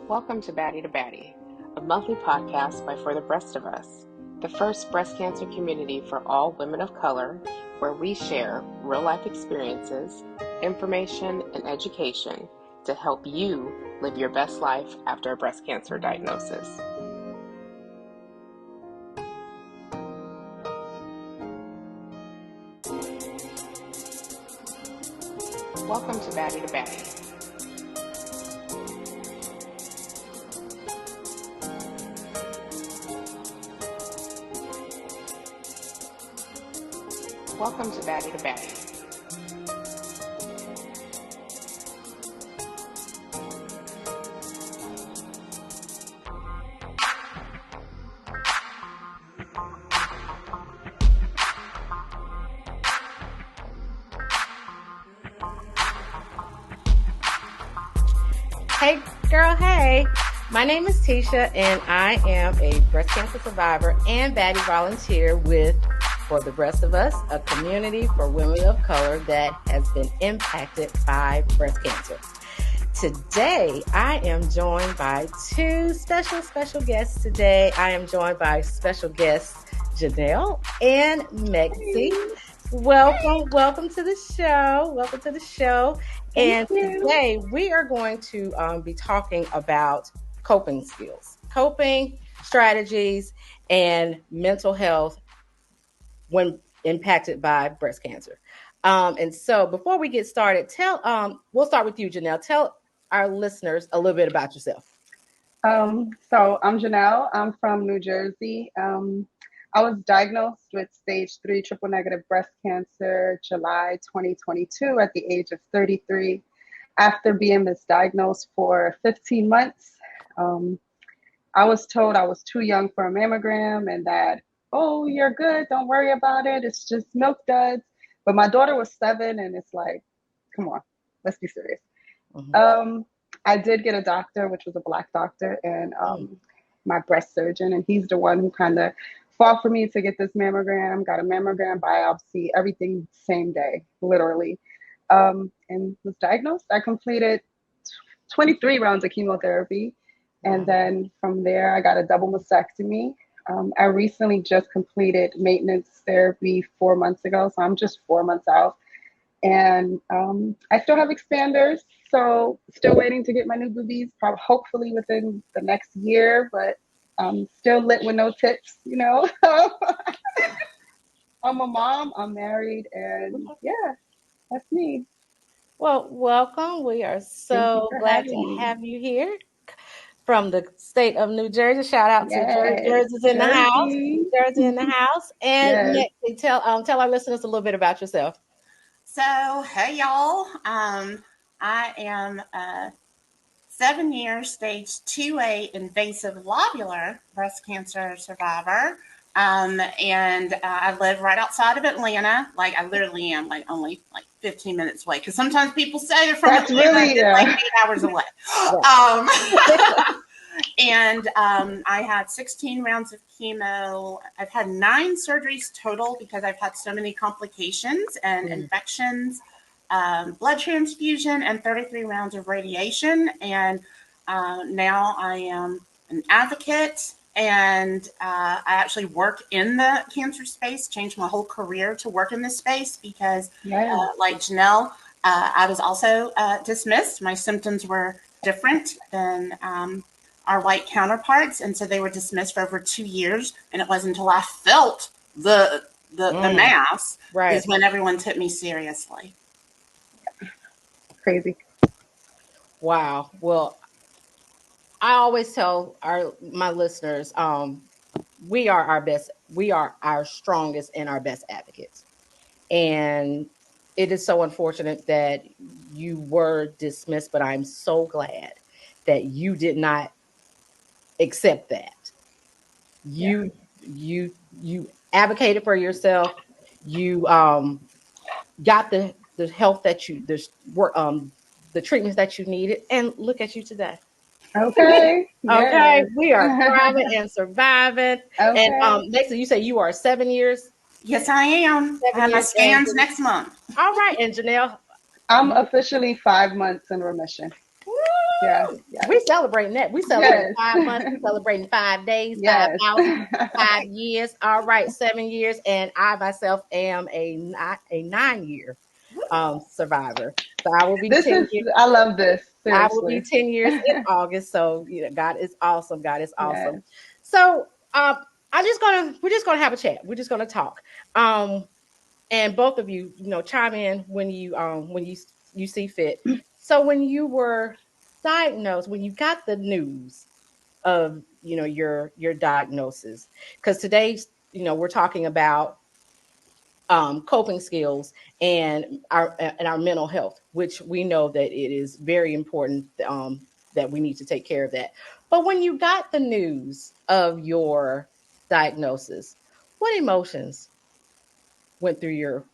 Welcome to Baddie, a monthly podcast by For the Breast of Us, the first breast cancer community for all women of color, where we share real-life experiences, information, and education to help you live your best life after a breast cancer diagnosis. Welcome to Baddie. Welcome to Baddie. Hey girl, hey. My name is Tesha and I am a breast cancer survivor and Baddie volunteer with For the Breast of Us, a community for women of color that has been impacted by breast cancer. Today, I am joined by two special guests today. I am joined by special guests, Jeanelle and Megan. Welcome to the show. And today we are going to be talking about coping skills, coping strategies, and mental health when impacted by breast cancer. And so before we get started, we'll start with you, Jeanelle. Tell our listeners a little bit about yourself. So I'm Jeanelle. I'm from New Jersey. I was diagnosed with stage 3 triple negative breast cancer July 2022 at the age of 33 after being misdiagnosed for 15 months. I was told I was too young for a mammogram and that, oh, you're good, don't worry about it, it's just milk duds. But my daughter was 7 and it's like, come on, let's be serious. Mm-hmm. I did get a doctor, which was a Black doctor, and my breast surgeon, and he's the one who kind of fought for me to get this mammogram, got a mammogram biopsy, everything same day, literally, and was diagnosed. I completed 23 rounds of chemotherapy, and then from there, I got a double mastectomy. I recently just completed maintenance therapy 4 months ago, so I'm just 4 months out. And I still have expanders, so still waiting to get my new boobies, probably hopefully within the next year, but I'm still lit with no tips, you know. I'm a mom, I'm married, and yeah, that's me. Well, welcome. We are so glad to have you here from the state of New Jersey. Shout out to Jersey's in the house. Jersey in the house. And Nick, tell our listeners a little bit about yourself. So, hey y'all. I am a 7-year stage 2A invasive lobular breast cancer survivor. And I live right outside of Atlanta. Like I literally am only 15 minutes away. Because sometimes people say they're from Atlanta, really, like 8 hours away. And I had 16 rounds of chemo. I've had 9 surgeries total because I've had so many complications and infections, blood transfusion, and 33 rounds of radiation. And now I am an advocate, and I actually work in the cancer space, changed my whole career to work in this space because, like Jeanelle, I was also dismissed. My symptoms were different than our white counterparts, and so they were dismissed for over 2 years. And it wasn't until I felt the mass is when everyone took me seriously. Crazy. Wow. Well, I always tell my listeners, we are our strongest and our best advocates. And it is so unfortunate that you were dismissed, but I'm so glad that you did not accept that. You advocated for yourself. You got the health that the treatments that you needed, and look at you today. Okay. Okay. We are thriving and surviving. Okay. And next, you say you are 7 years. Yes, I am. I have my scans next month. All right, and Jeanelle, I'm officially 5 months in remission. Yes, yes, We celebrating that. We celebrating yes, 5 months. We celebrating 5 days, five yes. houses, 5 years. All right, 7 years, and I myself am a 9 year survivor. So I will be This 10 is, years. I love this, I will be seriously. 10 years in August. So God is awesome. God is awesome. Yes. So we're just gonna have a chat. We're just gonna talk. Um, and both of you, chime in when you see fit. So when you were diagnosed, when you got the news of your diagnosis, because today we're talking about coping skills and our mental health, which we know that it is very important, that we need to take care of that. But when you got the news of your diagnosis, what emotions went through your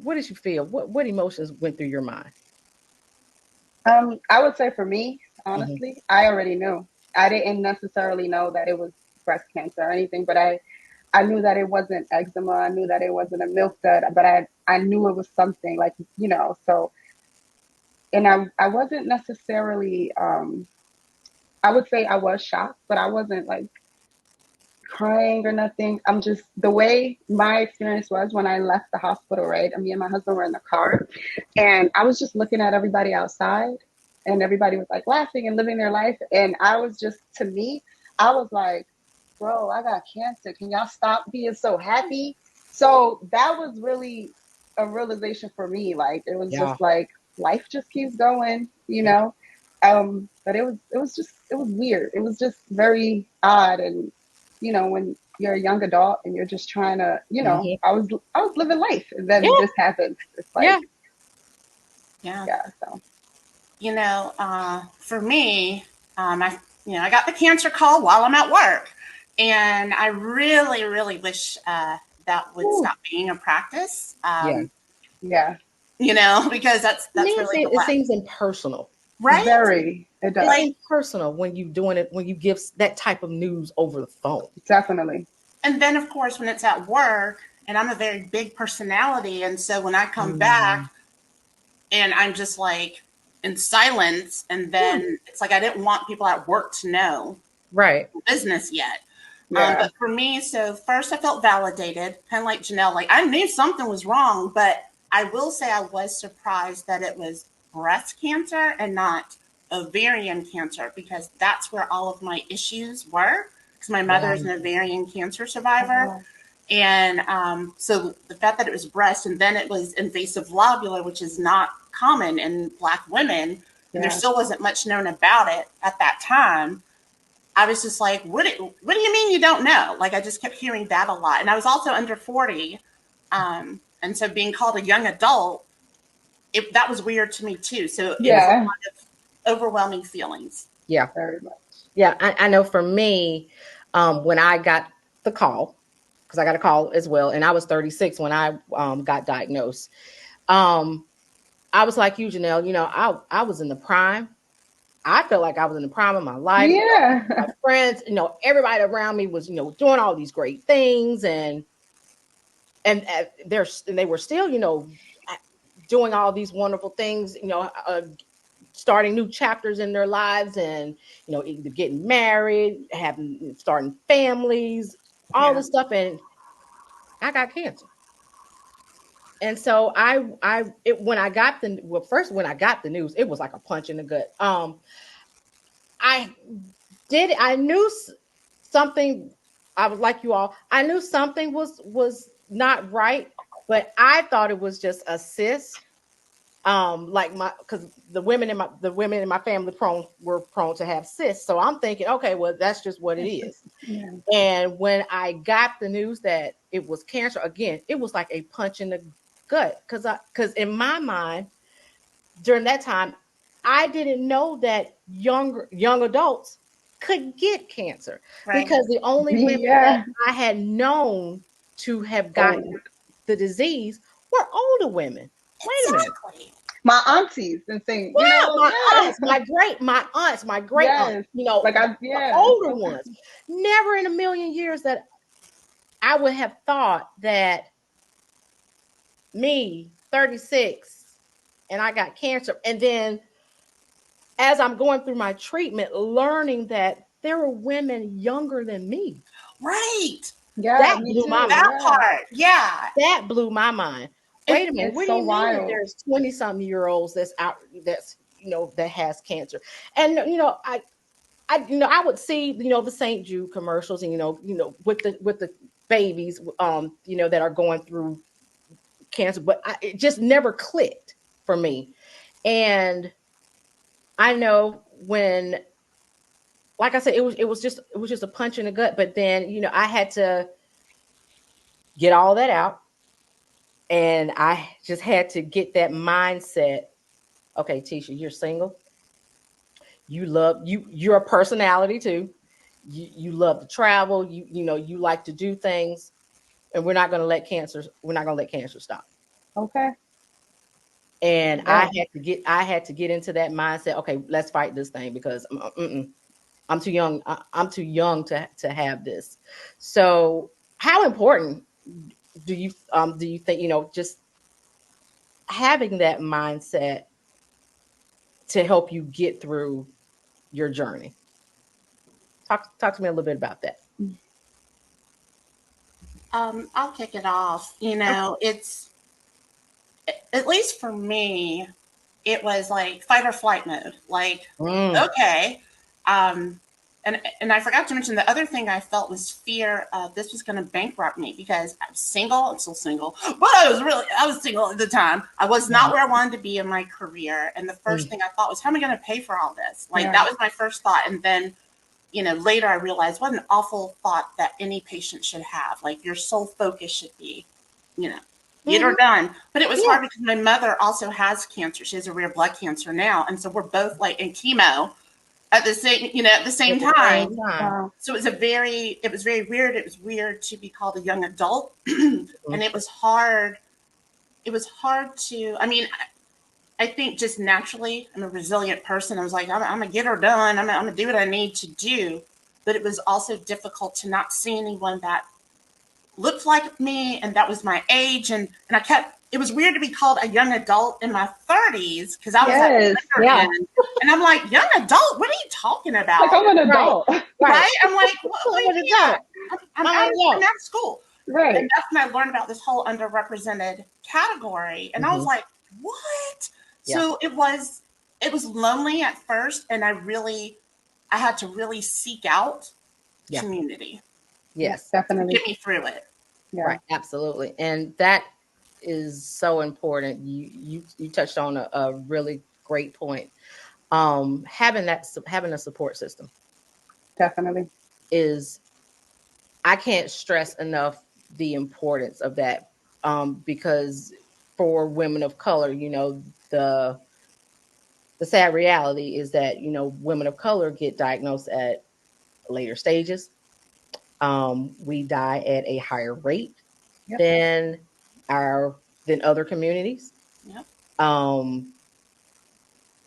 what did you feel? What emotions went through your mind? I would say for me, Hmm. honestly, I already knew. I didn't necessarily know that it was breast cancer or anything, but I knew that it wasn't eczema. I knew that it wasn't a milk dud, but I knew it was something like, so, and I wasn't necessarily, I would say I was shocked, but I wasn't like crying or nothing. I'm just, the way my experience was when I left the hospital, right? Me and my husband were in the car, and I was just looking at everybody outside, and everybody was like laughing and living their life. And I was just, to me, I was like, bro, I got cancer. Can y'all stop being so happy? So that was really a realization for me. Like, it was Yeah. just like, life just keeps going, Yeah. But it was weird. It was just very odd. And when you're a young adult and you're just trying to, Hmm. I was living life, and then Yeah. this happened. It's Yeah. like, Yeah. yeah, so For me, I got the cancer call while I'm at work, and I really, really wish that would Ooh. stop being a practice. Yeah. yeah, Because To me, that's really the it last, seems impersonal. right? very, it It does. Like, seems personal when you doing it, when you give that type of news over the phone. Definitely. and then of course when it's at work, and I'm a very big personality, and so when I come back Mm. and I'm just like in silence, and Yeah. then it's like I didn't want people at work to know Right. business yet. Yeah. But for me, so first I felt validated, kind of like Jeanelle, like I knew something was wrong, but I will say I was surprised that it was breast cancer and not ovarian cancer, because that's where all of my issues were. Because my mother Wow. is an ovarian cancer Oh, survivor. wow. And so the fact that it was breast and then it was invasive lobular, which is not common in Black women, and there Yeah. still wasn't much known about it at that time. I was just like, what do you mean you don't know? Like, I just kept hearing that a lot. And I was also under 40. And so being called a young adult, that was weird to me too. So it was a Yeah. lot of overwhelming feelings. Yeah. Very much. Yeah. I know for me, when I got the call, because I got a call as well, and I was 36 when I got diagnosed. Um, I was like you, Jeanelle. I was in the prime. I felt like I was in the prime of my life. My Yeah. friends, everybody around me was, doing all these great things, and they were still, doing all these wonderful things, starting new chapters in their lives, and either getting married, starting families, all Yeah. this stuff, and I got cancer. And so when I got first when I got the news, it was like a punch in the gut. I I knew something. I was like you all. I knew something was not right, but I thought it was just a cyst. Like because the women in my family were prone to have cysts. So I'm thinking, okay, well, that's just what it is. Yeah. And when I got the news that it was cancer, again, it was like a punch in the gut, because in my mind during that time, I didn't know that young adults could get cancer, Right. because the only women that Yeah. I had known to have gotten Oh, the disease were older women. Wait a minute. Exactly. my aunties and thing, Yeah, my yeah. aunts, my great aunts, Yes. Like the yeah. older ones. Never in a million years that I would have thought that me, 36, and I got cancer. And then as I'm going through my treatment, learning that there were women younger than me. Right. Yeah, That me blew my too. mind. That Yeah. part. Yeah. That blew my mind. And Wait a minute. It's What do so you mean that wild. there's 20 something year olds that's out, that's, that has cancer? And, I would see, the St. Jude commercials and, with the babies, that are going through cancer, but it just never clicked for me. And I know when, like I said, it was just a punch in the gut. But then, I had to get all that out, and I just had to get that mindset. Okay, Tesha, you're single. You're a personality too. You love to travel. You like to do things, and we're not going to let cancer stop. Okay. And I Yeah. had to get into that mindset. Okay, let's fight this thing because I'm too young. I'm too young to have this. So, how important do you think, just having that mindset to help you get through your journey? Talk to me a little bit about that. I'll kick it off. It's, at least for me, it was like fight or flight mode. Like, Mm, okay. Um, and I forgot to mention the other thing I felt was fear of this was going to bankrupt me because I'm single. I'm still single, but I was single at the time. I was not right. where I wanted to be in my career. And the first Mm, thing I thought was, how am I going to pay for all this? Like, Yeah. that was my first thought. And then, later I realized what an awful thought that any patient should have. Like, your sole focus should be, you know, get her mhm, done. But it was yeah. hard because my mother also has cancer. She has a rare blood cancer now. And so we're both like in chemo at the same At the same time. time. Wow. So it was very weird. It was weird to be called a young adult. And Mhm, it was hard. It was hard to, I mean, I think just naturally, I'm a resilient person. I was like, I'm going to get her done. I'm going to do what I need to do. But it was also difficult to not see anyone that looked like me and that was my age. And it was weird to be called a young adult in my 30s because I was at Yes. the yeah. end. And I'm like, young adult? What are you talking Like about? I'm an Right. adult. Right. Right? I'm like, what I'm do you an mean? adult. I'm an I'm adult. out of school. And Right. that's when I learned about this whole underrepresented category. And I was Hmm. like, what? Yeah. So it was lonely at first. And I had to really seek out Yeah. community Yeah. Yes. to Definitely. get me through it. Yeah. Right. Absolutely. And that is so important. You touched on a really great point. Having a support system Definitely. is, I can't stress enough the importance of that. Because for women of color, the the sad reality is that women of color get diagnosed at later stages. We die at a higher rate Yep. than our than other communities, Yep. um,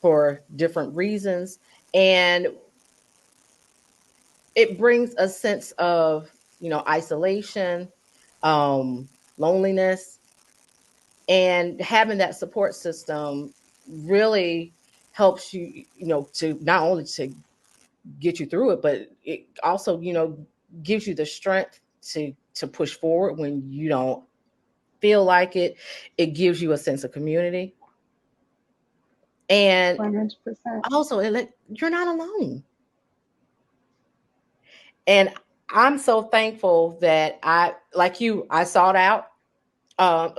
for different reasons, and it brings a sense of isolation, um, loneliness, and having that support system really helps you to not only to get you through it, but it also gives you the strength to push forward when you don't feel like it. It gives you a sense of community, and 100%. also you're not alone. And I'm so thankful that I sought out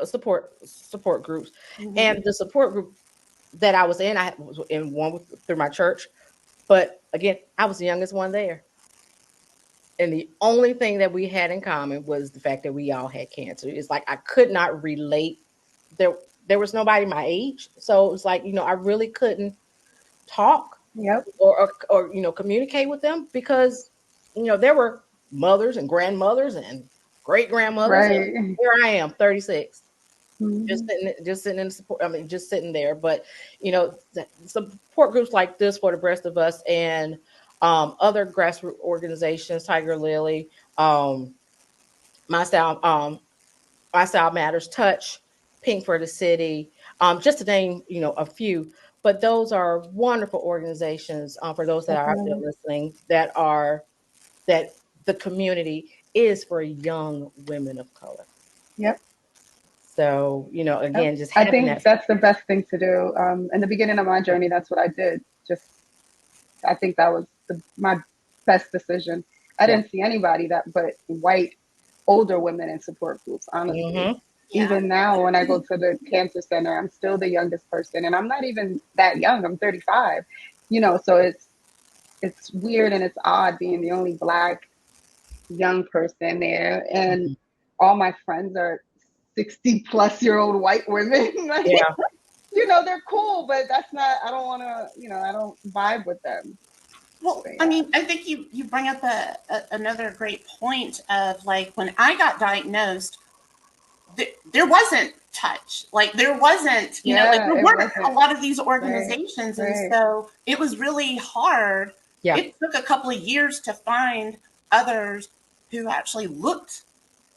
support groups, Mm-hmm. and the support group that I was in, I was in one through my church, but again, I was the youngest one there. And the only thing that we had in common was the fact that we all had cancer. It's like I could not relate. There was nobody my age, so it was like I really couldn't talk Yep. or communicate with them because there were mothers and grandmothers and great grandmothers, and Right. here I am, 36, Hmm. just sitting in support. I mean, just sitting there. But support groups like this for the rest of us, and other grassroots organizations, Tiger Lily, um, my style, my style matters, Touch, Pink for the City, just to name a few. but those are wonderful organizations for those that are out there Definitely. listening, that the community is for young women of color. Yep. So, Yep. again, just I having think that. that's the best thing to do. In the beginning of my journey, that's what I did. Just, I think that was my best decision. I Yeah. didn't see anybody but white older women in support groups, honestly. Hmm. Yeah. Even now, when I go to the cancer center, I'm still the youngest person, and I'm not even that young. I'm 35. So it's weird and it's odd being the only Black young person there, and all my friends are 60-plus-year-old white women. Like, Yeah. they're cool, but that's not. I don't want to. I don't vibe with them. Well, But I yeah, mean, I think you bring up another great point of like when I got diagnosed, there wasn't touch. Like there wasn't, like yeah, there it weren't a wasn't lot of these right, organizations, and right. so it was really hard. Yeah. It took a couple of years to find others who actually looked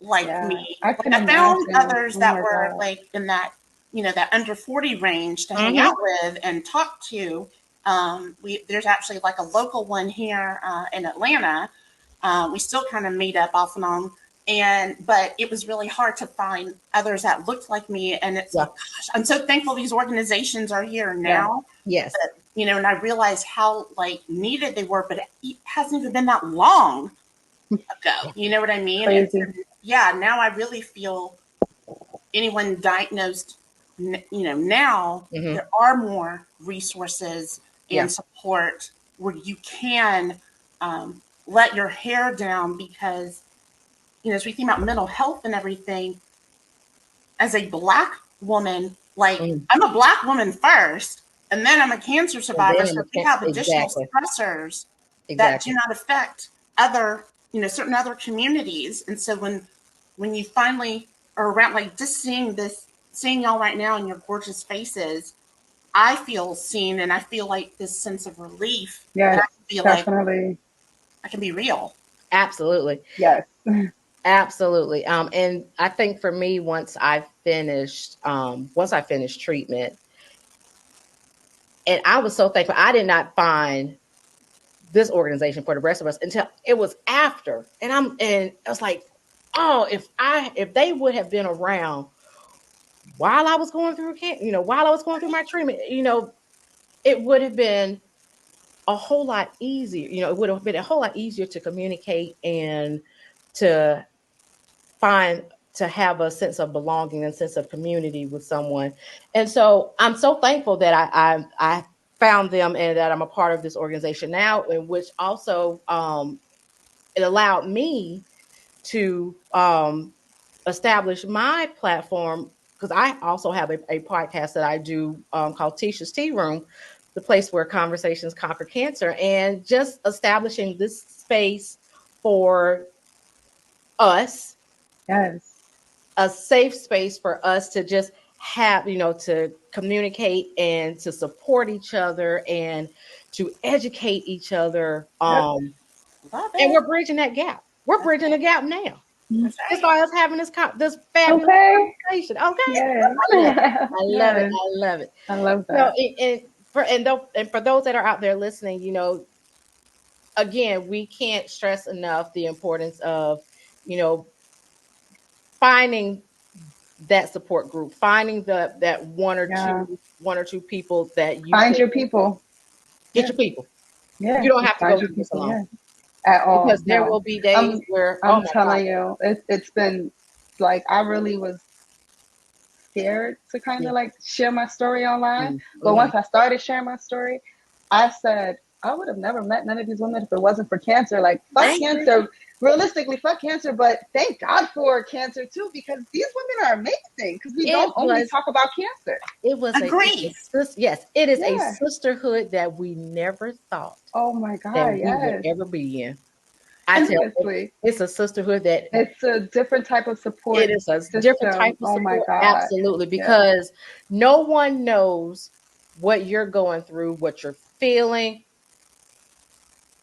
like Yeah, me. I Like can I found imagine. others Oh that my were God. like in that, that under 40 range to hang Hmm. out with and talk to. There's actually like a local one here in Atlanta. We still kind of meet up off and on, but it was really hard to find others that looked like me. And it's Yeah. like, gosh, I'm so thankful these organizations are here Yeah, now. Yes. But, and I realized how like needed they were, but it hasn't even been that long ago. Yeah. You know what I mean? And so, crazy. yeah, now I really feel anyone diagnosed, now Hmm. there are more resources Yeah. and support where you can let your hair down because, as we think about mental health and everything, as a Black woman, like Mm. I'm a Black woman first, and then I'm a cancer And survivor. then So we have additional exactly. stressors that do Exactly. not affect other, certain other communities. And so when you finally are around, like just seeing y'all right now in your gorgeous faces, I feel seen and I feel like this sense of relief that Yes, I can be like, definitely. I can be real. Absolutely. Yes. Absolutely. And I think for me, once I finished treatment, and I was so thankful, I did not find this organization for the rest of us until it was after. And I was like, oh, if they would have been around while I was going through while I was going through my treatment, it would have been a whole lot easier. It would have been a whole lot easier to communicate and to find to have a sense of belonging and sense of community with someone. And so I'm so thankful that I found them and that I'm a part of this organization now, in which also it allowed me to establish my platform, because I also have a podcast that I do called Tisha's Tea Room, the place where conversations conquer cancer, and just establishing this space for us, Yes. a safe space for us to just have, to communicate and to support each other and to educate each other. Yep. Love And it. we're bridging that gap. We're That's bridging the gap now. that's Just right. by us having this fabulous Okay. conversation. Okay. Yes. I love it. I love it. Yes. I love it. I love So, that. and for those that are out there listening, again, we can't stress enough the importance of, you know, finding that support group, finding that Yeah. one or two people that you Find can your people. get Yeah. your people. Yeah. You don't Just have to find go your through this people. alone, Yeah. At all. because there No. will be days I'm where, oh I'm my God. telling you, it's been like I really was scared to kind Yeah. of like share my story online. But Mm-hmm. once I started sharing my story, I said, I would have never met none of these women if it wasn't for cancer. Like, fuck Thank you. cancer. Realistically, fuck cancer, but thank God for cancer too, because these women are amazing. Because we It don't only was talk about cancer. Agree. yes, it is a Yeah. sisterhood that we never thought Oh my that God. we would Yes. ever be in. I tell you, Seriously. it's a sisterhood that It's a different type of it support is a different type system. of Oh my support. God. Absolutely, Yeah. because no one knows what you're going through, what you're feeling,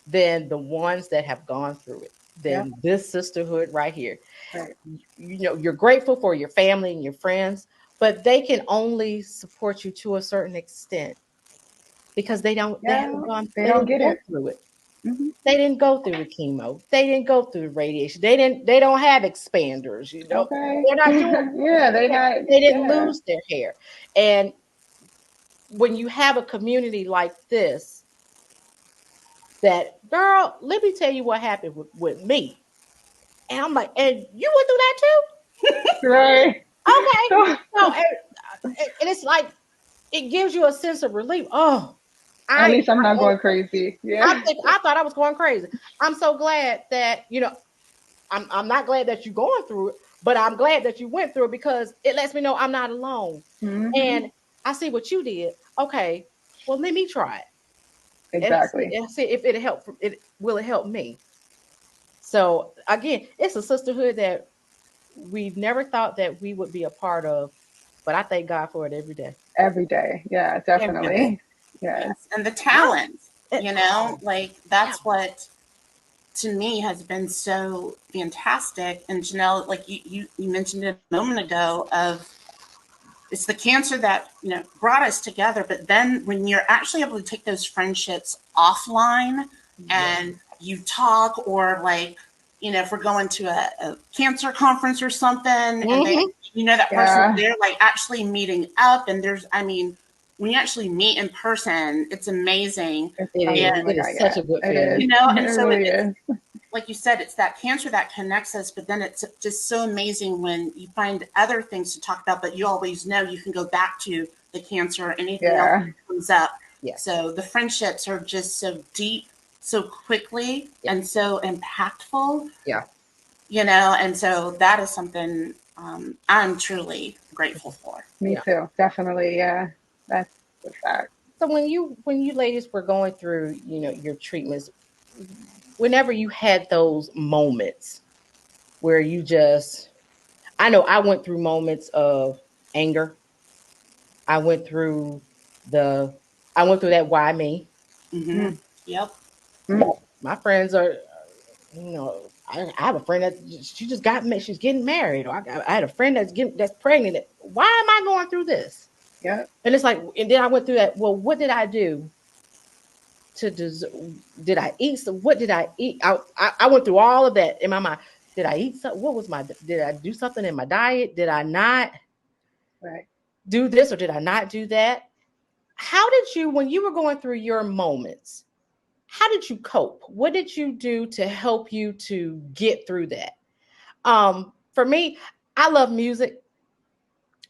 than the ones that have gone through it. Yeah. Than this sisterhood right here. Right. You're grateful for your family and your friends, but they can only support you to a certain extent. because they don't they they don't didn't get go it. through it. Hmm. They didn't go through the chemo. They didn't go through the radiation. They don't have expanders, you know. Okay. They're not doing Yeah, they not. they didn't Yeah, lose their hair. And when you have a community like this, that girl, let me tell you what happened with me. And I'm like, and you went through that too? right. Okay. So So and it's like it gives you a sense of relief. Oh, at I least I'm not going crazy. I Yeah, think I thought I was going crazy. I'm so glad that I'm not glad that you're going through it, but I'm glad that you went through it because it lets me know I'm not alone. hmm, And I see what you did. Okay, well let me try it exactly. and see if it help. It will it help me. So again, it's a sisterhood that we've never thought that we would be a part of, but I thank God for it every day. Every day. Yeah, Every day. definitely. Yeah. Yes. And the Yeah. talent, Oh, like yeah. that's what to me has been so fantastic. And Jeanelle, like you mentioned it a moment ago of it's the cancer that, brought us together. But then when you're actually able to take those friendships offline Yeah. and you talk or like, if we're going to a cancer conference or something and they, Hmm. that person's Yeah. there, like actually meeting up and when you actually meet in person, it's amazing. It's It is. something And, It like is such yeah, a good it feeling. is. and It so really it's is. like you said, it's that cancer that connects us, but then it's just so amazing when you find other things to talk about, but you always know you can go back to the cancer or anything else Yeah. that comes up. Yes. So the friendships are just so deep, so quickly, Yeah. and so impactful, Yeah. and so that is something I'm truly grateful for. Me Yeah. too. Definitely. Yeah. That's the fact. So when you ladies were going through, your treatments, whenever you had those moments where you just I know I went through moments of anger. I went through the I went through that why me. Mm-hmm. Mm, Yep. mm, My friends are I have a friend that she just got she's getting married, or I had a friend that's pregnant. Why am I going through this? yeah. And it's like, and then I went through that. Well, what did I do to deserve? Did I eat? So what did I eat? I went through all of that in my mind. Did I eat something? What was my? Did I do something in my diet? Did I not Right. do this or did I not do that? How did you, when you were going through your moments, how did you cope? What did you do to help you to get through that? For me, I love music.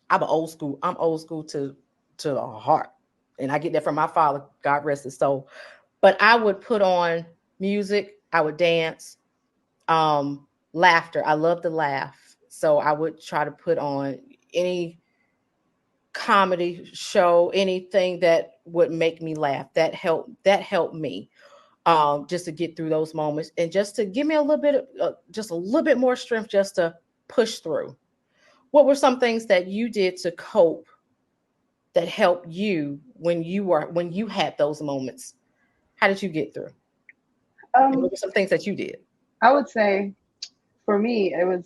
I'm old school. I'm old school to the heart, and I get that from my father. God rest his soul. But I would put on music. I would dance. Laughter. I love to laugh, so I would try to put on any comedy show, anything that would make me laugh. That helped me just to get through those moments and just to give me a little bit of just a little bit more strength just to push through. What were some things that you did to cope that helped you when you had those moments? How did you get through? And Um, what were some things that you did? I would say for me, it was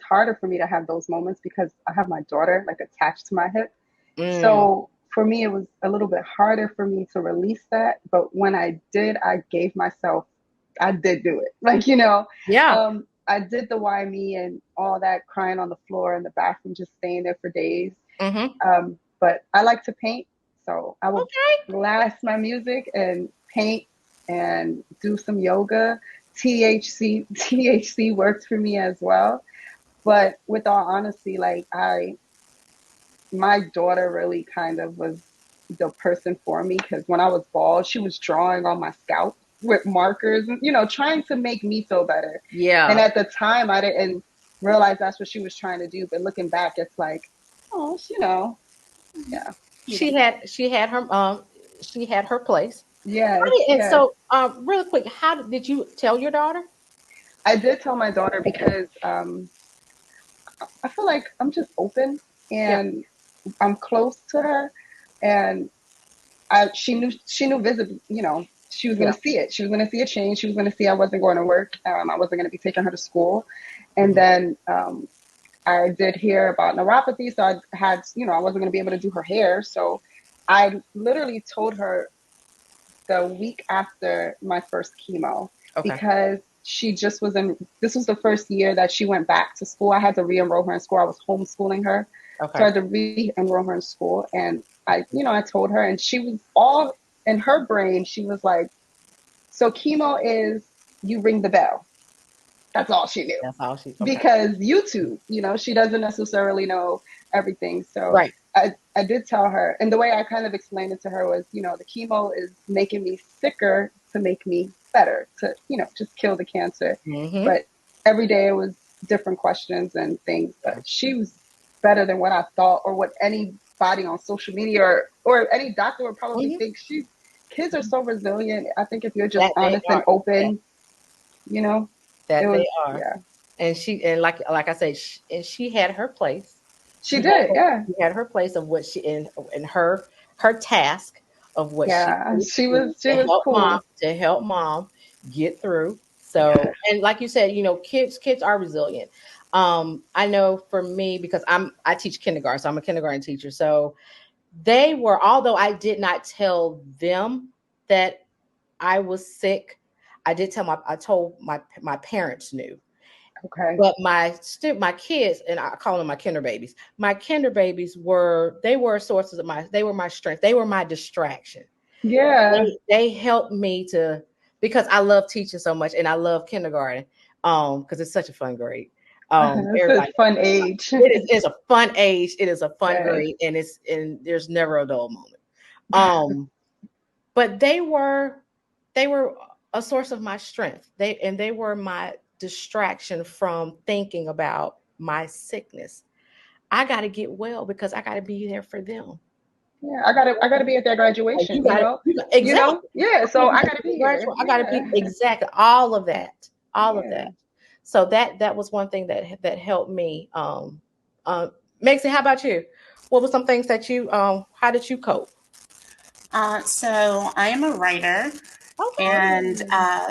harder for me to have those moments because I have my daughter like attached to my hip. Mm, So for me, it was a little bit harder for me to release that. But when I did, I did do it. Like, yeah. I did the why me and all that crying on the floor in the bathroom, just staying there for days. Mm-hmm. But I like to paint. So I would Okay. blast my music and paint and do some yoga. THC works for me as well. But with all honesty, like my daughter really kind of was the person for me because when I was bald, she was drawing on my scalp with markers and trying to make me feel better. And Yeah. at the time, I didn't realize that's what she was trying to do. But looking back, it's like, oh, yeah, She had her place. yes, And yes. so really quick, did you tell your daughter? I did tell my daughter because I feel like I'm just open Yeah. and I'm close to her, and she knew visibly, she was Yeah. gonna see it. She was gonna see a change. She was gonna see I wasn't going to work. I wasn't gonna be taking her to school, and Mhm. then I did hear about neuropathy, so I wasn't gonna be able to do her hair. So I literally told her the week after my first chemo Okay. because she just was in, this was the first year that she went back to school. I had to re-enroll her in school. I was homeschooling her. So Okay. I had to re-enroll her in school. And I told her, and she was all in her brain, she was like, so chemo is you ring the bell. That's all she knew. That's all she. Okay. Because YouTube, she doesn't necessarily know everything. So Right. I did tell her, and the way I kind of explained it to her was, the chemo is making me sicker to make me better, to, just kill the cancer. Mm-hmm. But every day it was different questions and things. But she was better than what I thought or what anybody on social media or any doctor would probably Mm-hmm. think. Kids are so resilient. I think if you're just That they honest and are. open, you know, it That they was, are. yeah. And like I said, she had her place. She did, yeah. She had her place of what she in her task of what she Yeah, needed she to do was she was cool. to help mom get through. So, and like you said, kids are resilient. I know for me because I teach kindergarten, so I'm a kindergarten teacher. So they were, although I did not tell them that I was sick, I told my parents knew. Okay. But my kids, and I call them my kinder babies. My kinder babies were sources of they were my strength. They were my distraction. Yeah. They helped me to, because I love teaching so much and I love kindergarten. Because it's such a fun grade. It's a Everybody, fun age. it's a fun age. It is a fun Yes. grade, and there's never a dull moment. Um, but they were a source of my strength. They were my distraction from thinking about my sickness. I got to get well because I got to be there for them. Yeah, I gotta be at their Like, graduation, exactly. Yeah, so I gotta be here. I got to be Yeah. exactly all of that, all of Yeah. that. So that was one thing that helped me. Maxie, how about you? What were some things that you how did you cope? So I am a writer, Okay. and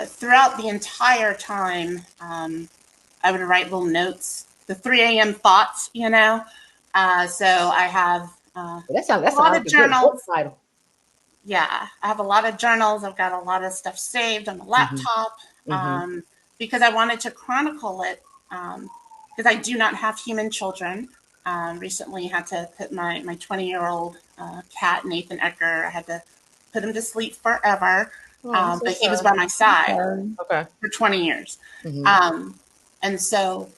throughout the entire time, I would write little notes, the 3 a.m. thoughts, So I have a That sounds lot like of a good book journals. title. Yeah, I have a lot of journals. I've got a lot of stuff saved on the Hmm. laptop, Hmm. because I wanted to chronicle it, because I do not have human children. Recently had to put my 20-year-old cat, Nathan Ecker, I had to put him to sleep forever. Oh, I'm so But he was sorry. by my side Sorry. Okay. for 20 years. Hmm. And so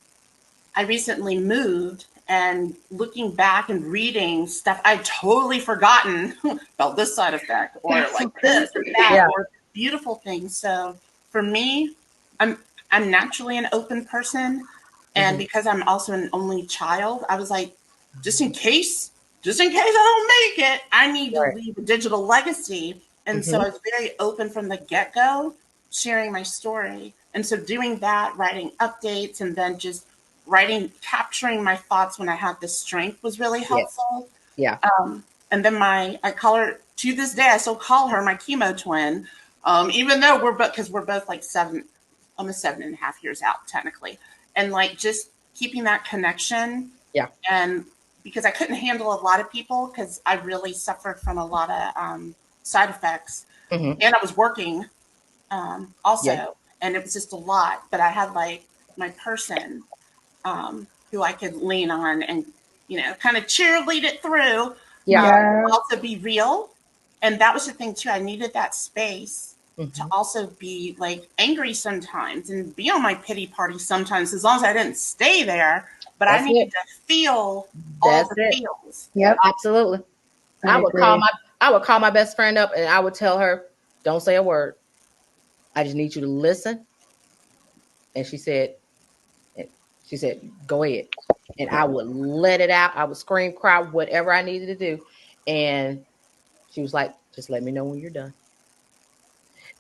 I recently moved, and looking back and reading stuff I'd totally forgotten about this side effect or That's so like this or crazy. that Yeah. or beautiful things. So for me, I'm naturally an open person. And Hmm. because I'm also an only child, I was like, just in case, I don't make it, I need to Right. leave a digital legacy. And so Hmm. I was very open from the get-go, sharing my story. And so doing that, writing updates, and then just capturing my thoughts when I had the strength was really Yeah. helpful. Yeah. And then I call her, to this day, I still call her my chemo twin, even though because we're both like almost 7.5 years out technically. And like just keeping that connection, Yeah. and because I couldn't handle a lot of people because I really suffered from a lot of side effects, Hmm. and I was working Yeah. also, and it was just a lot. But I had like my person, who I could lean on and, kind of cheerlead it through, Yeah. Yeah. also be real. And that was the thing too. I needed that space to Hmm. also be like angry sometimes and be on my pity party sometimes, as long as I didn't stay there. But I That's needed it. to feel all That's the it. feels. Yep. Absolutely. I agree. I would call my best friend up and I would tell her, "Don't say a word. I just need you to listen." And and she said, "Go ahead." And I would let it out. I would scream, cry, whatever I needed to do. And she was like, "Just let me know when you're done."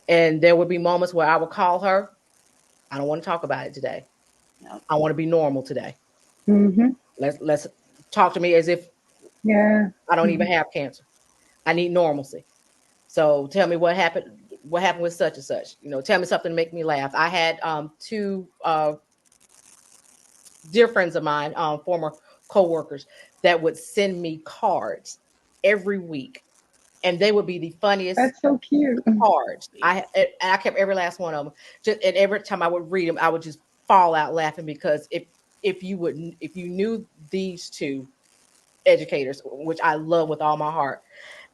And there would be moments where I would call her. "I don't want to talk about it today. Yep. I want to be normal today. Hmm. Let's talk to me as if Yeah. I don't even Mhm. have cancer. I need normalcy. So tell me what happened. What happened with such and such? Tell me something to make me laugh." I had two dear friends of mine, former coworkers, that would send me cards every week, and they would be the funniest That's so cute. cards. I kept every last one of them. And every time I would read them, I would just fall out laughing because if you knew these two educators, which I love with all my heart,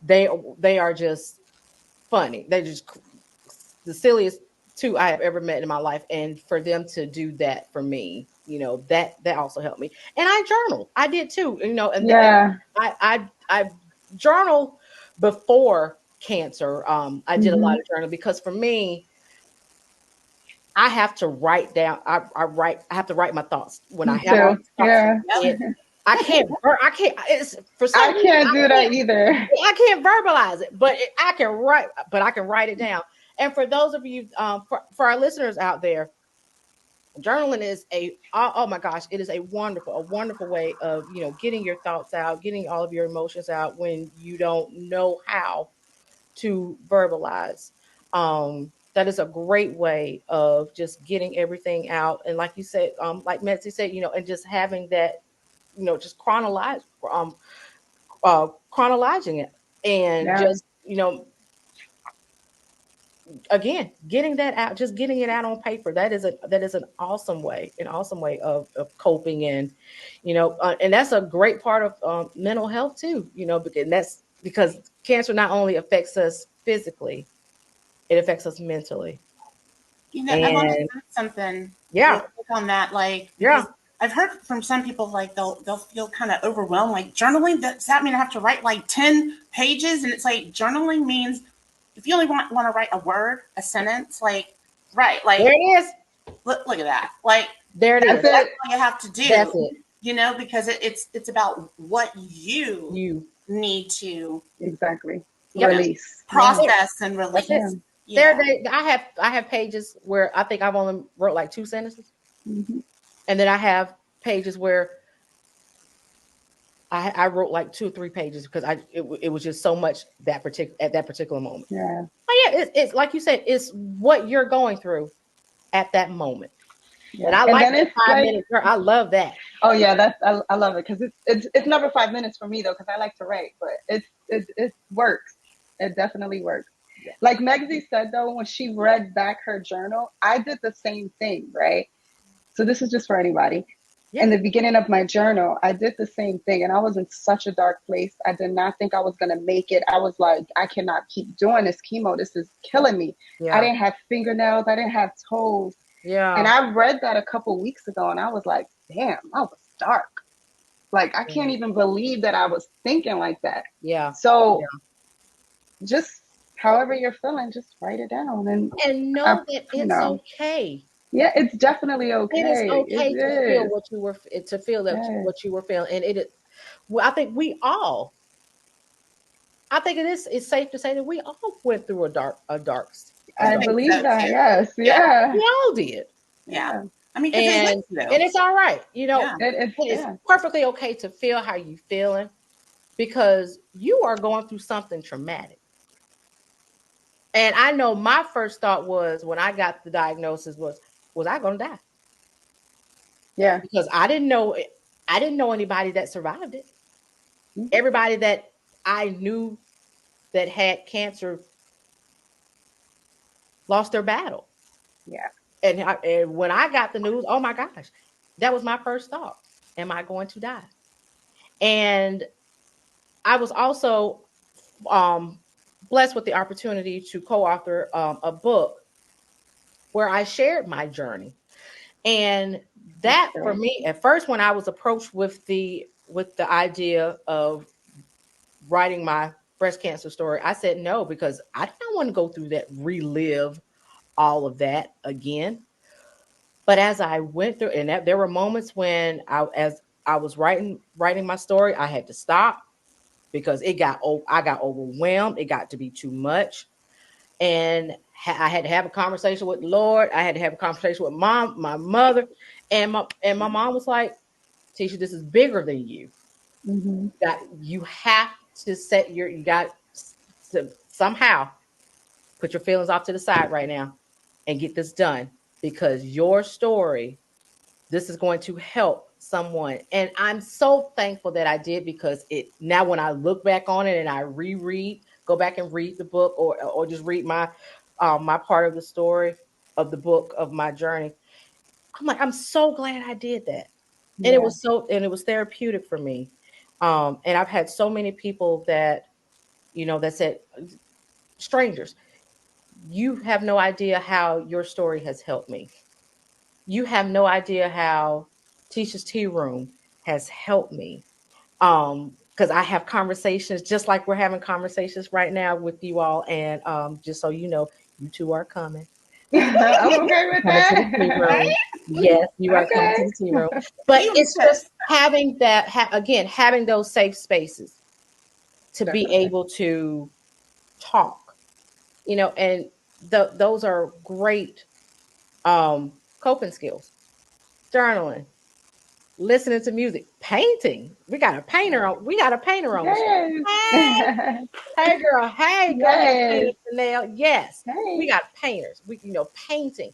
they are just funny. They're just the silliest two I have ever met in my life, and for them to do that for me, that also helped me. And I journal. I did too, and Yeah. I journal before cancer. I did a lot of journal because for me, I have to write down. I have to write my thoughts when I Me have all too. these thoughts. Yeah. I can't. I can't. It's for some I reason can't do that either. I can't verbalize it, but I can write. But I can write it down. And for those of you, for our listeners out there, journaling is oh my gosh, it is a wonderful way of getting your thoughts out, getting all of your emotions out when you don't know how to verbalize. That is a great way of just getting everything out. And like you said, like Metzi said, and just having that, just chronologizing it, and Yeah. just again getting that out, just getting it out on paper. That is an awesome way, of coping. And and that's a great part of mental health too, because cancer not only affects us physically, it affects us mentally. I want to And say something real yeah, quick on that, because yeah, I've heard from some people they'll feel kind of overwhelmed. Like journaling, does that mean I have to write like 10 pages? And it's like journaling means if you only want to write a word, a sentence, right, there it is. look at that, like There it That's is. that's it. all you have to That's do, it. because it's about what you You. need to Exactly. Yep. Release. Yeah. process and That's it. release. There, Yeah. I have pages where I think I've only wrote like 2 sentences, Mm-hmm. and then I have pages where I wrote like 2 or 3 pages because it was just so much at that particular moment. Yeah. But yeah, it's like you said, it's what you're going through at that moment. And Yeah. I And like then that it's five like, minute girl. I love that. oh yeah, I love it because it's never 5 minutes for me though because I like to write, but it works. It definitely works. Yeah. Like Megsy said though, when she read back her journal, I did the same thing, right? So this is just for anybody. In Yeah. the beginning of my journal, I did the same thing and I was in such a dark place. I did not think I was going to make it. I was like, I cannot keep doing this chemo. This is killing me. I Yeah. didn't have fingernails. I didn't have toes. And Yeah. I read that a couple weeks ago and I was like, damn, I was dark. Like, I Yeah. can't even believe that I was thinking like that. Yeah. So Yeah. just however you're feeling, just write it down. And, And I, know that you it's know, okay. yeah, it's definitely It is okay. It okay to feel is. what you were to feel that Yes. what you were feeling. And it is, well, I think I think it's safe to say that we all went through a I I dark think believe so that. too. Yes. Yeah. Yeah. we all did. Yeah. Yeah. I mean, because they live And through. it's all right. Yeah. It's, It is yeah. perfectly okay to feel how you feeling because you are going through something traumatic. And I know my first thought was when I got the diagnosis was I going to die? Yeah. Because I didn't know anybody that survived it. Mhm. Everybody that I knew that had cancer lost their battle. Yeah. And when I got the news, oh my gosh, that was my first thought. Am I going to die? And I was also um, blessed with the opportunity to co-author a book where I shared my journey. And That's that for great. me, at first, when I was approached with the idea of writing my breast cancer story, I said no because I don't want to go through that, relive all of that again. But as I went through, and there were moments when as I was writing my story, I had to stop because I got overwhelmed. It got to be too much, and I had to have a conversation with the Lord. I had to have a conversation with my mother, and my mom was like, "Tisha, this is bigger than you. Hmm. You have to you got to somehow put your feelings off to the side right now and get this done because your story, this is going to help someone." And I'm so thankful that I did because it now when I look back on it and I reread go back and read the book, or just read my part of the story of the book of my journey. I'm like, I'm so glad I did that. And Yeah. it was therapeutic for me. And I've had so many people that, that said, strangers, you have no idea how your story has helped me. You have no idea how Tisha's Tea Room has helped me. Because I have conversations just like we're having conversations right now with you all. And just so you know, you two are coming. I'm okay with Coming to the tea Right? room. Yes, you are coming to that. the tea room. But You it's too. just having that, again, having those safe spaces to be Definitely. able to talk, and those are great coping skills. Journaling, listening to music, painting. We got a painter on the show. Yes. Hey, hey girl, hey, go ahead, painter Yes. Jeanelle. Yes, we Hey. got painters. Painting.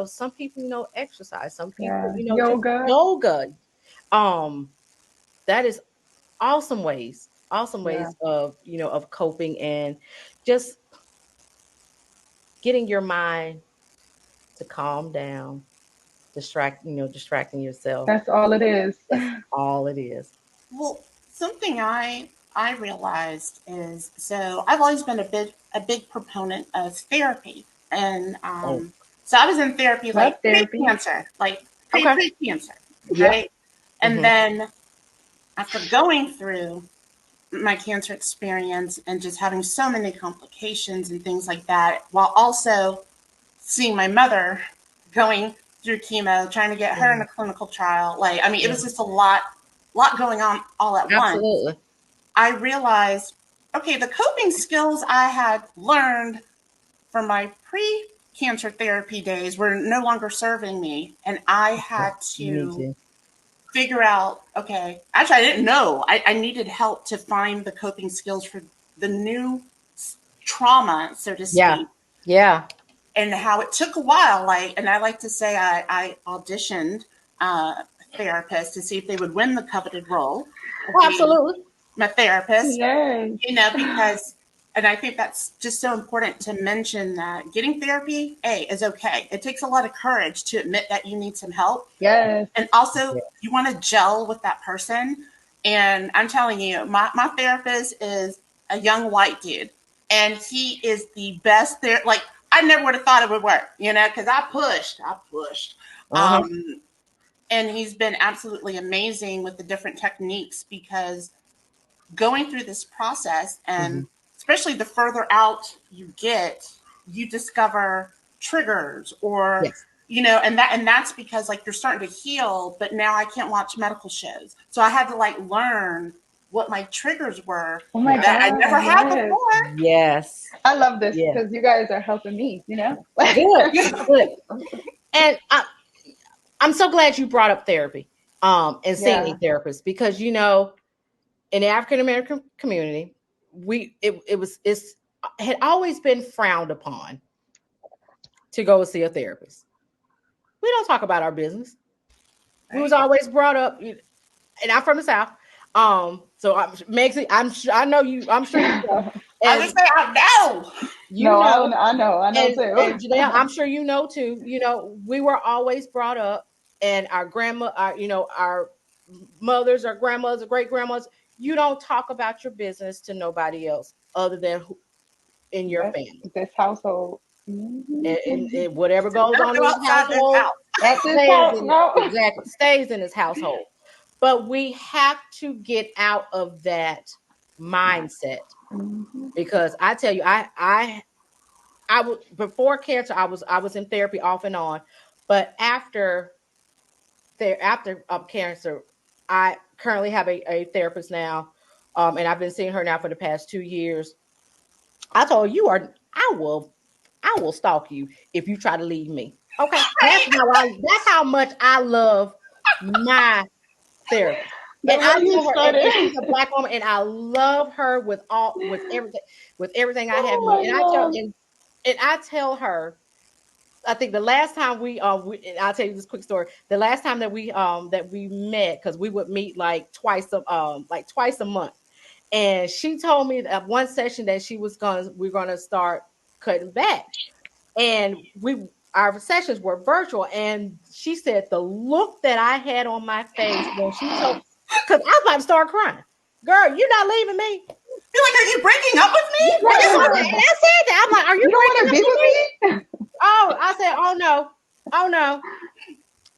Some people, exercise. Some people, Yeah. just Yoga. yoga. Um, that is awesome Yeah. ways of coping, and just getting your mind to calm down, distracting yourself. That's all it is. That's all it is. Well, something I realized is, so I've always been a big proponent of therapy, and Oh, so I was in therapy Love like therapy. pre-cancer, like okay. pre-cancer, Yep. right? And Hmm. then after going through my cancer experience and just having so many complications and things like that, while also seeing my mother going through chemo, trying to get her in Hmm. a clinical trial. Like, I mean, it was Hmm. just a lot going on all at once. Absolutely. I realized, okay, the coping skills I had learned from my pre-cancer therapy days were no longer serving me. And I had Me to too. figure out, okay, actually, I didn't know. I needed help to find the coping skills for the new trauma, so to Yeah. speak, Yeah. and how it took a while. Like, and I like to say, I auditioned a therapist to see if they would win the coveted role of Oh, being absolutely. my therapist, Yes. because, and I think that's just so important to mention that getting therapy, is okay. It takes a lot of courage to admit that you need some help. Yes. And also, Yeah. you want to gel with that person. And I'm telling you, my therapist is a young white dude, and he is the best there. Like, I never would have thought it would work, because I pushed. Uh-huh. Um, and he's been absolutely amazing with the different techniques, because going through this process, Hmm. and especially the further out you get, you discover triggers, or Yes. and that's because, like, you're starting to heal, but now I can't watch medical shows, so I had to, like, learn what my triggers were Oh my Yeah. that I God. never had Yes. before. Yes. I love this Yeah. because you guys are helping me. Good. Good. And I'm so glad you brought up therapy, and seeing a Yeah. therapist, because in the African American community, it's had always been frowned upon to go see a therapist. We don't talk about our business. We was Right? always brought up, and I'm from the South. So I know you. I'm sure you know, I just and say I know. you No, know, I know and too. Janelle, I'm sure you know too. We were always brought up, and our grandma, our mothers, our grandmothers, our great grandmothers. You don't talk about your business to nobody else other than in your Yep. family. This household. And whatever goes Don't on go in this outside this household house. At this house, no. stays in this household. But we have to get out of that mindset, Mhm. because I tell you, I was, before cancer, I was in therapy off and on, but after cancer, I currently have a therapist now, and I've been seeing her now for the past 2 years. I told her, I will stalk you if you try to leave me. Okay, that's how much I love my therapist. The And I way you tell her, and started. she's a black woman, and I love her with everything I have in me. Oh my God. And I tell her, I think the last time and I'll tell you this quick story. The last time that we met, because we would meet like twice a month. And she told me that one session that we're gonna start cutting back. And our sessions were virtual. And she said the look that I had on my face when she told, because I was about to start crying. Girl, you're not leaving me. You're like, are you breaking up with me? And I said that. I'm like, are you don't breaking want up to be with me? Oh, I said, oh no. Oh no.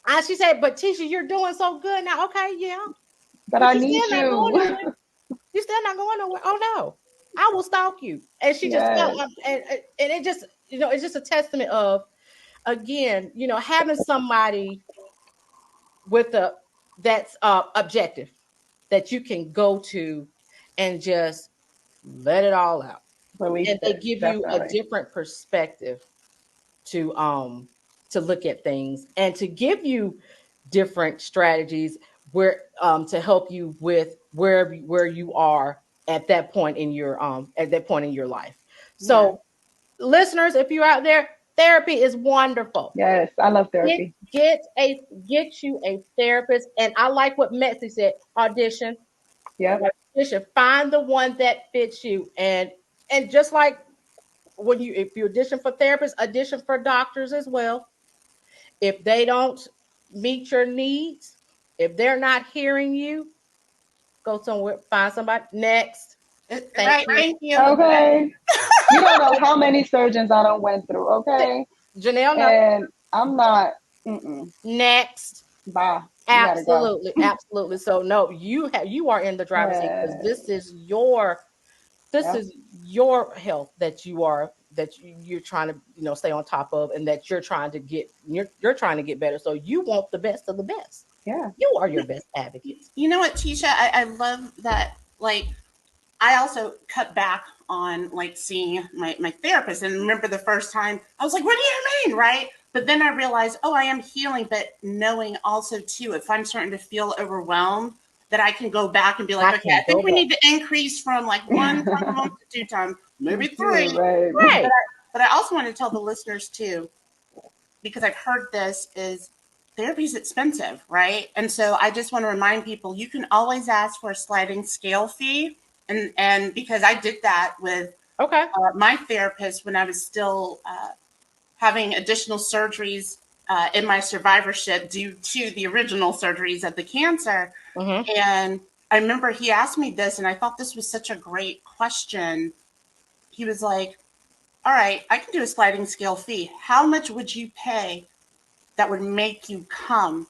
And she said, but Tisha, you're doing so good now. Okay, yeah. But But I you need still not going you. nowhere. You still not going nowhere. Oh no. I will stalk you. And she just felt, Yes. and it just, it's just a testament of, again, having somebody with that's objective that you can go to and just let it all out. Release And they it. give you a Definitely. different perspective to look at things and to give you different strategies to help you with where you are at that point in your life. Yeah. So listeners, if you're out there, therapy is wonderful. Yes. I love Get therapy. get you a therapist. And I like what Metsy said, audition. Yep. Audition. Find the one that fits you. And just like if you audition for therapists, audition for doctors as well. If they don't meet your needs, if they're not hearing you, go somewhere, find somebody next. Thank Right. you. Thank you. Okay. You don't know how many surgeons I don't went through. Okay. Janelle, no. And I'm not. Next. Bye. You gotta go. Absolutely, absolutely. So no, you are in the driver's seat because Yes. this Yep. is your health you're trying to stay on top of, and that you're trying to get better. So you want the best of the best. Yeah. You are your best advocate. You know what, Tisha? I love that. Like, I also cut back on like seeing my therapist. And remember the first time I was like, what do you mean? Right. But then I realized, oh, I am healing, but knowing also too, if I'm starting to feel overwhelmed, that I can go back and be like, okay, I think we need to increase from like 1 time a month to 2 times, maybe 3. Right. Right. But I also want to tell the listeners too, because I've heard this, is therapy is expensive, right? And so I just want to remind people, you can always ask for a sliding scale fee. And because I did that with my therapist when I was still having additional surgeries in my survivorship due to the original surgeries of the cancer. Mm-hmm. And I remember he asked me this, and I thought this was such a great question. He was like, all right, I can do a sliding scale fee. How much would you pay that would make you come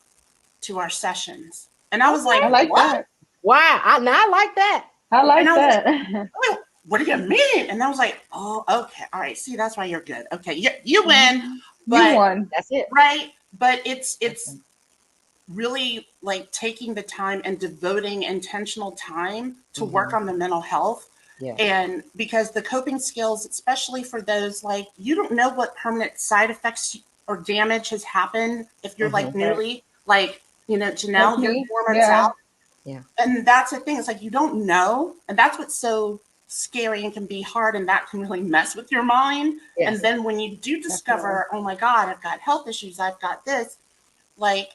to our sessions? And I was like, I like what? that. Wow. I like that. I like And I was that. like, oh, what do you mean? And I was like, oh, okay. All right. See, that's why you're good. Okay. You win. But, You won. That's it. Right. But it's really like taking the time and devoting intentional time to work on the mental health. Yeah. And because the coping skills, especially for those, like, you don't know what permanent side effects or damage has happened if you're like newly, like, Jeanelle, you're 4 months out. Yeah. And that's the thing. It's like, you don't know. And that's what's so scary and can be hard. And that can really mess with your mind. Yes. And then when you do discover, oh my God, I've got health issues, I've got this, like,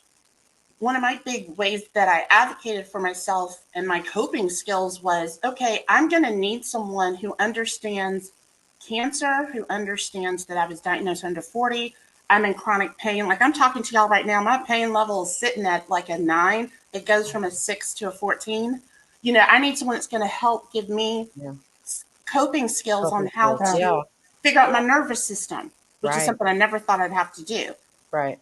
one of my big ways that I advocated for myself and my coping skills was, okay, I'm going to need someone who understands cancer, who understands that I was diagnosed under 40. I'm in chronic pain. Like, I'm talking to y'all right now, my pain level is sitting at like a 9. It goes from a 6 to a 14. I need someone that's going to help give me coping skills on how to figure out my nervous system, which is something I never thought I'd have to do. Right.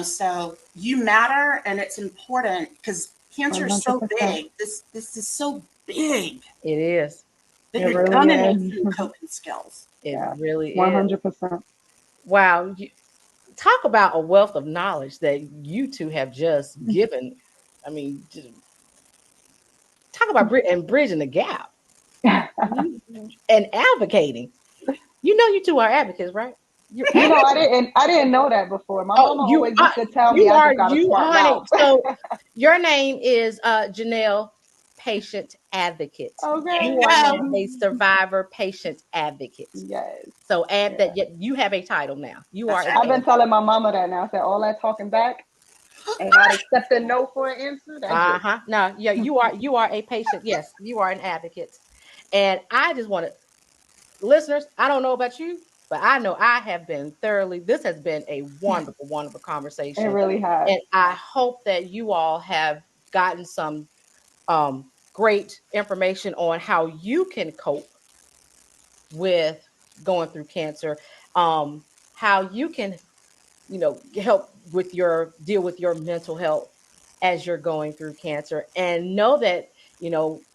So you matter, and it's important because cancer is so 100%. big. This is so big. It is. That It you're really gonna is. need some coping skills. It really is. 100%. Wow. Talk about a wealth of knowledge that you two have just given. I mean, talk about bridging the gap and advocating. You two are advocates, right? I didn't know that before. My mama always used to tell me I just got a smart mouth. So your name is Jeanelle, patient advocate. Okay. You are now a survivor patient advocate. Yes. So add that you have a title now. You are. I've been telling my mama that now. I said all that talking back. and not accept a no for an answer. That's just No, yeah, you are a patient. Yes, you are an advocate. And I just want to, listeners, I don't know about you, but I know I have been thoroughly, this has been a wonderful, wonderful it conversation. really has. And I hope that you all have gotten some great information on how you can cope with going through cancer, how you can, help with your deal with your mental health as you're going through cancer, and know that,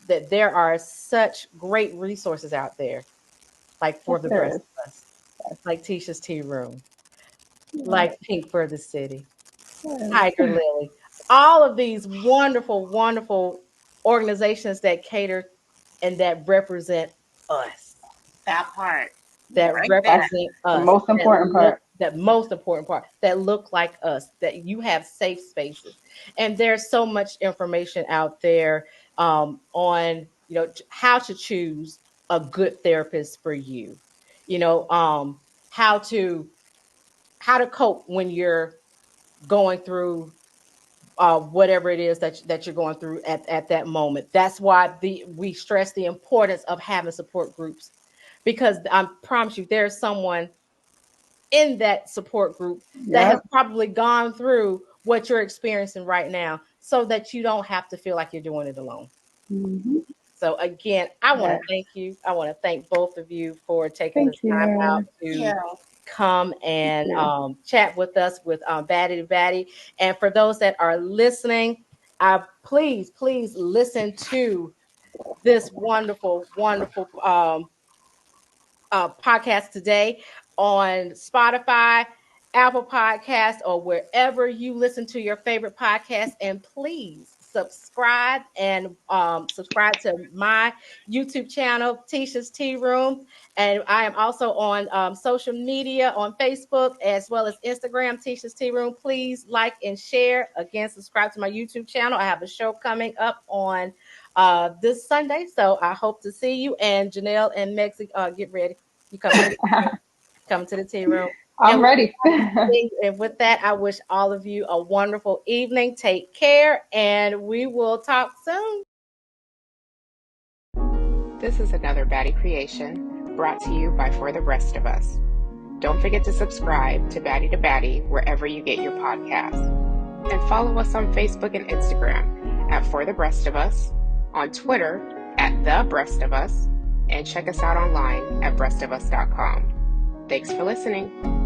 that there are such great resources out there, like Yes, For the there Rest is. of Us, like Tisha's Tea Room, Yes, like Pink for the City, Tiger yes. Lily, all of these wonderful, wonderful organizations that cater and that represent us, That part that right there. represent The us, most important part. that most important part, that look like us, that you have safe spaces. And there's so much information out there on, how to choose a good therapist for you, you know, um, how to how to cope when you're going through whatever it is that you're going through at that moment. That's why we stress the importance of having support groups, because I promise you there's someone in that support group that has Yep. probably gone through what you're experiencing right now, so that you don't have to feel like you're doing it alone. Hmm. So again, I want to Yes. thank you. I want to thank both of you for taking Thank this time out you. to Yeah. come Thank and you. chat with us with Baddie to Baddie. And for those that are listening, please, please listen to this wonderful, wonderful podcast today on Spotify, Apple Podcasts, or wherever you listen to your favorite podcast. And please subscribe to my YouTube channel, Tisha's Tea Room. And I am also on social media on Facebook as well as Instagram, Tisha's Tea Room. Please like and share. Again, subscribe to my YouTube channel. I have a show coming up on this Sunday. So I hope to see you. And Jeanelle and Mexico, get ready. You come to the tea room. I'm And ready. with that, I wish all of you a wonderful evening. Take care, and we will talk soon. This is another Baddie creation brought to you by For the Rest of Us. Don't forget to subscribe to Baddie to Baddie wherever you get your podcasts. And follow us on Facebook and Instagram at For the Breast of Us, on Twitter at The Breast of Us, and check us out online at breastofus.com. Thanks for listening.